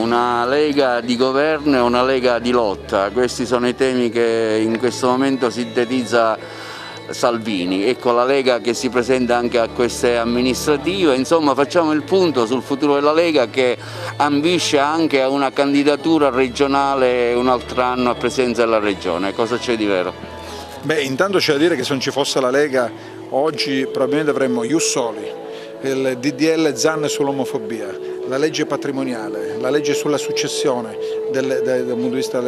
Una Lega di governo e una Lega di lotta, questi sono i temi che in questo momento sintetizza Salvini. Ecco la Lega che si presenta anche a queste amministrative, insomma facciamo il punto sul futuro della Lega che ambisce anche a una candidatura regionale un altro anno a presidenza della regione. Cosa c'è di vero? Beh, intanto c'è da dire che se non ci fosse la Lega oggi probabilmente avremmo Ius Soli, il DDL Zan sull'omofobia, la legge patrimoniale, la legge sulla successione dal punto di vista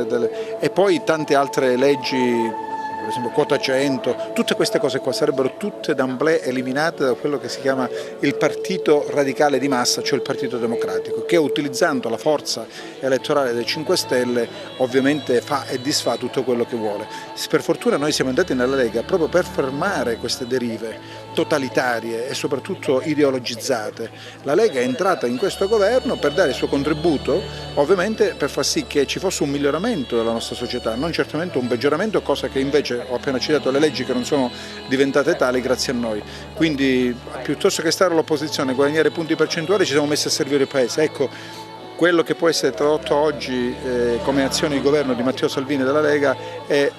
e poi tante altre leggi, per esempio quota 100, tutte queste cose qua sarebbero tutte d'amblè eliminate da quello che si chiama il partito radicale di massa, cioè il Partito Democratico, che utilizzando la forza elettorale dei 5 Stelle ovviamente fa e disfa tutto quello che vuole. Per fortuna noi siamo andati nella Lega proprio per fermare queste derive totalitarie e soprattutto ideologizzate. La Lega è entrata in questo governo per dare il suo contributo, ovviamente per far sì che ci fosse un miglioramento della nostra società, non certamente un peggioramento, cosa che invece ho appena citato le leggi che non sono diventate tali grazie a noi. Quindi piuttosto che stare all'opposizione e guadagnare punti percentuali ci siamo messi a servire il Paese. Ecco, quello che può essere tradotto oggi come azione di governo di Matteo Salvini e della Lega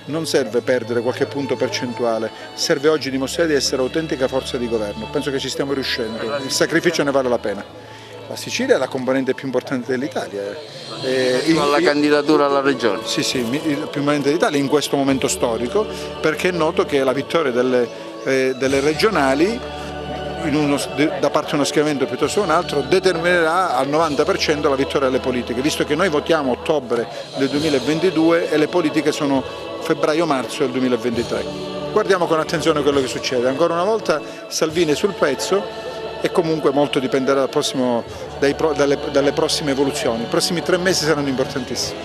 non serve perdere qualche punto percentuale, serve oggi dimostrare di essere autentica forza di governo. Penso che ci stiamo riuscendo, il sacrificio ne vale la pena. La Sicilia è la componente più importante dell'Italia. La candidatura alla regione? Sì, il più importante dell'Italia in questo momento storico, perché è noto che la vittoria delle regionali da parte di uno schieramento piuttosto che un altro determinerà al 90% la vittoria delle politiche, visto che noi votiamo a ottobre del 2022 e le politiche sono febbraio-marzo del 2023. Guardiamo con attenzione quello che succede. Ancora una volta Salvini è sul pezzo e comunque molto dipenderà dalle prossime evoluzioni. I prossimi 3 mesi saranno importantissimi.